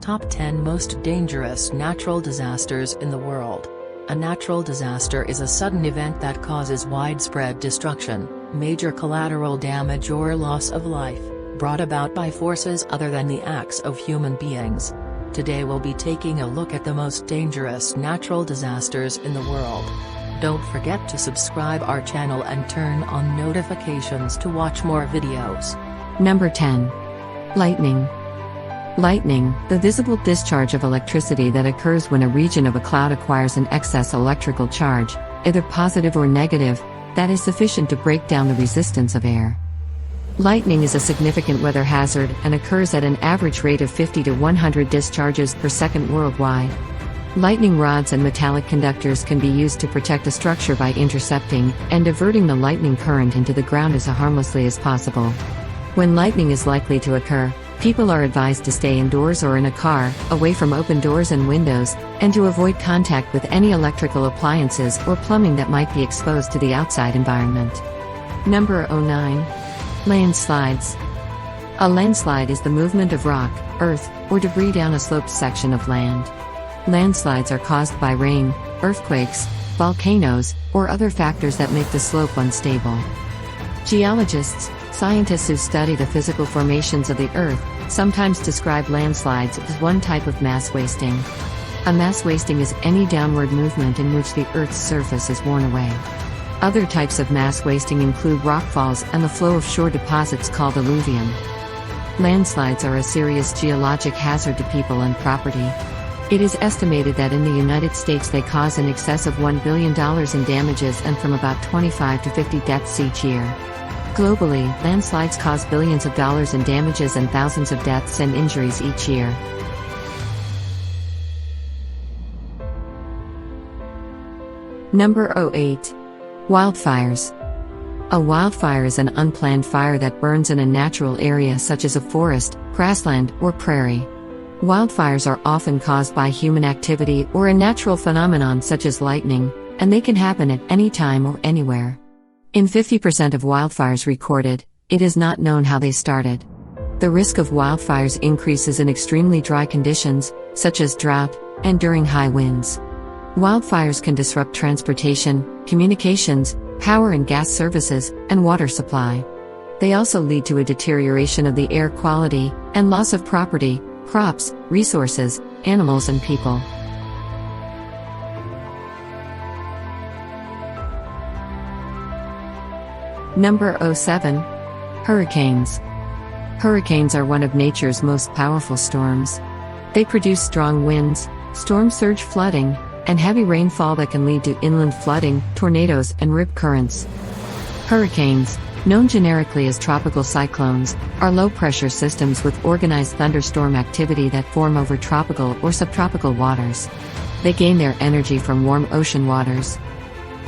Top 10 Most Dangerous Natural Disasters in the World. A natural disaster is a sudden event that causes widespread destruction, major collateral damage or loss of life, brought about by forces other than the acts of human beings. Today we'll be taking a look at the most dangerous natural disasters in the world. Don't forget to subscribe our channel and turn on notifications to watch more videos. Number 10. Lightning. Lightning, the visible discharge of electricity that occurs when a region of a cloud acquires an excess electrical charge, either positive or negative, that is sufficient to break down the resistance of air. Lightning is a significant weather hazard and occurs at an average rate of 50 to 100 discharges per second worldwide. Lightning rods and metallic conductors can be used to protect a structure by intercepting and diverting the lightning current into the ground as harmlessly as possible. When lightning is likely to occur, people are advised to stay indoors or in a car, away from open doors and windows, and to avoid contact with any electrical appliances or plumbing that might be exposed to the outside environment. Number 09. Landslides. A landslide is the movement of rock, earth, or debris down a sloped section of land. Landslides are caused by rain, earthquakes, volcanoes, or other factors that make the slope unstable. Geologists, scientists who study the physical formations of the Earth, sometimes describe landslides as one type of mass wasting. A mass wasting is any downward movement in which the Earth's surface is worn away. Other types of mass wasting include rockfalls and the flow of shore deposits called alluvium. Landslides are a serious geologic hazard to people and property. It is estimated that in the United States they cause in excess of $1 billion in damages and from about 25 to 50 deaths each year. Globally, landslides cause billions of dollars in damages and thousands of deaths and injuries each year. Number 08. Wildfires. A wildfire is an unplanned fire that burns in a natural area such as a forest, grassland, or prairie. Wildfires are often caused by human activity or a natural phenomenon such as lightning, and they can happen at any time or anywhere. In 50% of wildfires recorded, it is not known how they started. The risk of wildfires increases in extremely dry conditions, such as drought, and during high winds. Wildfires can disrupt transportation, communications, power and gas services, and water supply. They also lead to a deterioration of the air quality, and loss of property, crops, resources, animals and people. Number 07. Hurricanes. Hurricanes are one of nature's most powerful storms. They produce strong winds, storm surge flooding, and heavy rainfall that can lead to inland flooding, tornadoes, and rip currents. Hurricanes, known generically as tropical cyclones, are low-pressure systems with organized thunderstorm activity that form over tropical or subtropical waters. They gain their energy from warm ocean waters.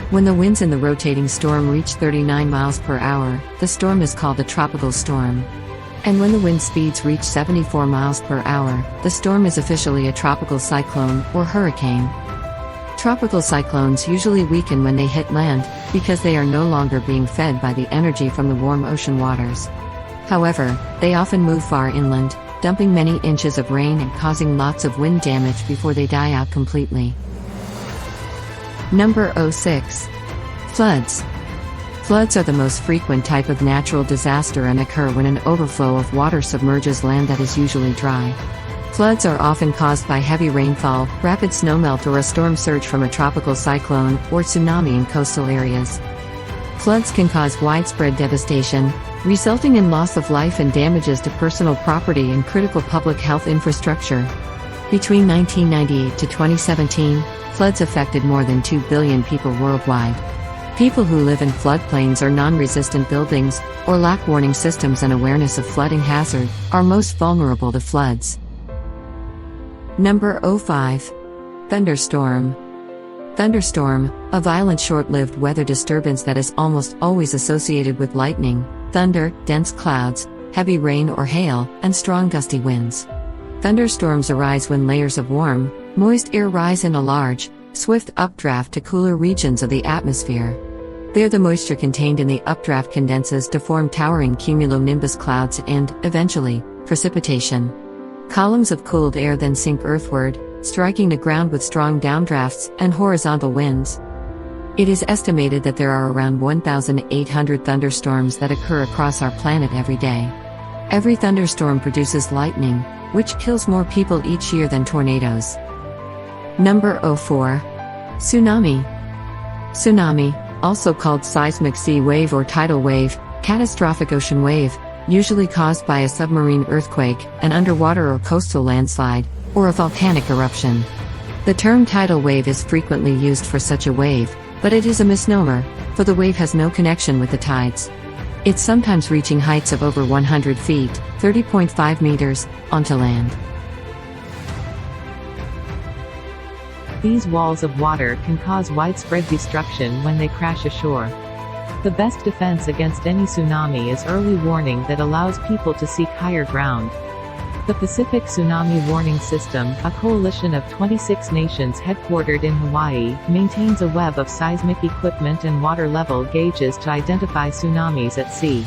When the winds in the rotating storm reach 39 miles per hour, the storm is called a tropical storm. And when the wind speeds reach 74 miles per hour, the storm is officially a tropical cyclone or hurricane. Tropical cyclones usually weaken when they hit land, because they are no longer being fed by the energy from the warm ocean waters. However, they often move far inland, dumping many inches of rain and causing lots of wind damage before they die out completely. Number 06. Floods. Floods are the most frequent type of natural disaster and occur when an overflow of water submerges land that is usually dry. Floods are often caused by heavy rainfall, rapid snowmelt or a storm surge from a tropical cyclone, or tsunami in coastal areas. Floods can cause widespread devastation, resulting in loss of life and damages to personal property and critical public health infrastructure. Between 1998 to 2017, floods affected more than 2 billion people worldwide. People who live in floodplains or non-resistant buildings, or lack warning systems and awareness of flooding hazard, are most vulnerable to floods. Number 05. Thunderstorm. Thunderstorm, a violent short-lived weather disturbance that is almost always associated with lightning, thunder, dense clouds, heavy rain or hail, and strong gusty winds. Thunderstorms arise when layers of warm, moist air rise in a large, swift updraft to cooler regions of the atmosphere. There the moisture contained in the updraft condenses to form towering cumulonimbus clouds and, eventually, precipitation. Columns of cooled air then sink earthward, striking the ground with strong downdrafts and horizontal winds. It is estimated that there are around 1,800 thunderstorms that occur across our planet every day. Every thunderstorm produces lightning, which kills more people each year than tornadoes. Number 04. Tsunami. Tsunami, also called seismic sea wave or tidal wave, catastrophic ocean wave, usually caused by a submarine earthquake, an underwater or coastal landslide, or a volcanic eruption. The term tidal wave is frequently used for such a wave, but it is a misnomer, for the wave has no connection with the tides. It's sometimes reaching heights of over 100 feet, 30.5 meters, onto land. These walls of water can cause widespread destruction when they crash ashore. The best defense against any tsunami is early warning that allows people to seek higher ground. The Pacific Tsunami Warning System, a coalition of 26 nations headquartered in Hawaii, maintains a web of seismic equipment and water level gauges to identify tsunamis at sea.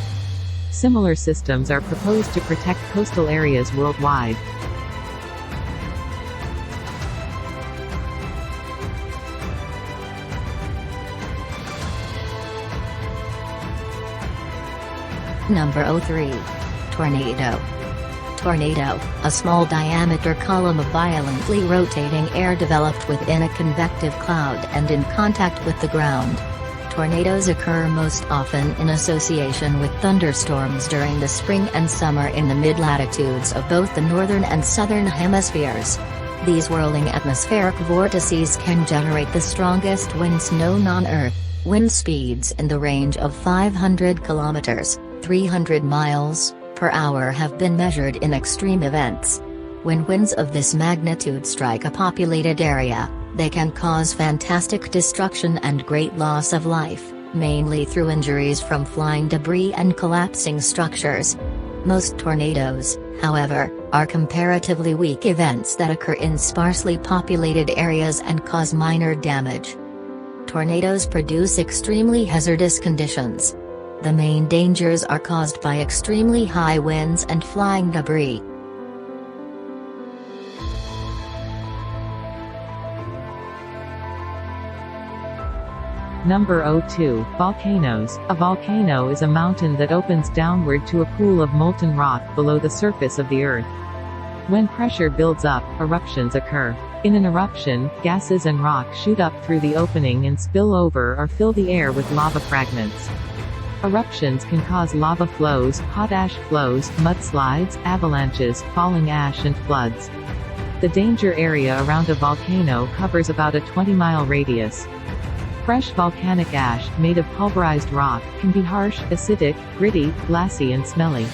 Similar systems are proposed to protect coastal areas worldwide. Number 03. Tornado. Tornado, a small diameter column of violently rotating air developed within a convective cloud and in contact with the ground. Tornadoes occur most often in association with thunderstorms during the spring and summer in the mid-latitudes of both the northern and southern hemispheres. These whirling atmospheric vortices can generate the strongest winds known on Earth. Wind speeds in the range of 500 kilometers, 300 miles, per hour have been measured in extreme events. When winds of this magnitude strike a populated area, they can cause fantastic destruction and great loss of life, mainly through injuries from flying debris and collapsing structures. Most tornadoes, however, are comparatively weak events that occur in sparsely populated areas and cause minor damage. Tornadoes produce extremely hazardous conditions. The main dangers are caused by extremely high winds and flying debris. Number 02. Volcanoes. A volcano is a mountain that opens downward to a pool of molten rock below the surface of the Earth. When pressure builds up, eruptions occur. In an eruption, gases and rock shoot up through the opening and spill over or fill the air with lava fragments. Eruptions can cause lava flows, hot ash flows, mudslides, avalanches, falling ash and floods. The danger area around a volcano covers about a 20-mile radius. Fresh volcanic ash, made of pulverized rock, can be harsh, acidic, gritty, glassy and smelly.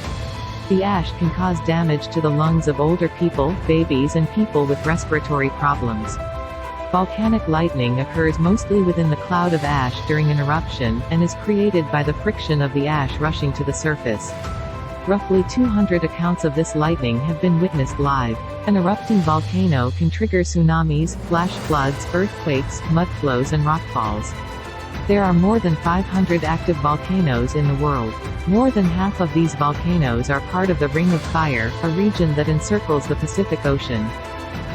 The ash can cause damage to the lungs of older people, babies and people with respiratory problems. Volcanic lightning occurs mostly within the cloud of ash during an eruption, and is created by the friction of the ash rushing to the surface. Roughly 200 accounts of this lightning have been witnessed live. An erupting volcano can trigger tsunamis, flash floods, earthquakes, mudflows and rockfalls. There are more than 500 active volcanoes in the world. More than half of these volcanoes are part of the Ring of Fire, a region that encircles the Pacific Ocean.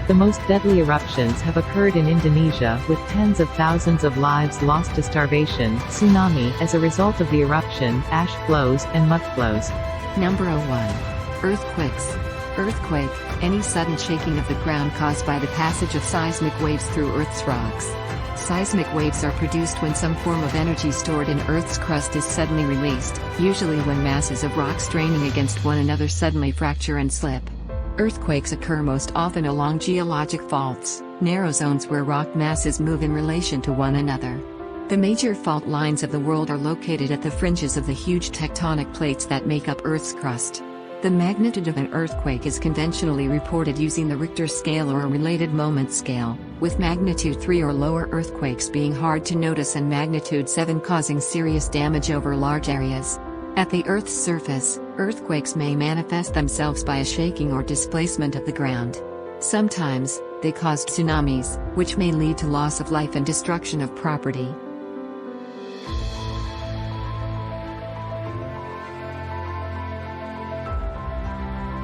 The most deadly eruptions have occurred in Indonesia, with tens of thousands of lives lost to starvation, tsunami as a result of the eruption, ash flows, and mudflows. Number 01. Earthquakes. Earthquake, any sudden shaking of the ground caused by the passage of seismic waves through Earth's rocks. Seismic waves are produced when some form of energy stored in Earth's crust is suddenly released, usually when masses of rock straining against one another suddenly fracture and slip. Earthquakes occur most often along geologic faults, narrow zones where rock masses move in relation to one another. The major fault lines of the world are located at the fringes of the huge tectonic plates that make up Earth's crust. The magnitude of an earthquake is conventionally reported using the Richter scale or a related moment scale, with magnitude 3 or lower earthquakes being hard to notice and magnitude 7 causing serious damage over large areas. At the Earth's surface, earthquakes may manifest themselves by a shaking or displacement of the ground. Sometimes, they cause tsunamis, which may lead to loss of life and destruction of property.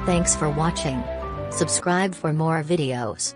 Thanks for watching. Subscribe for more videos.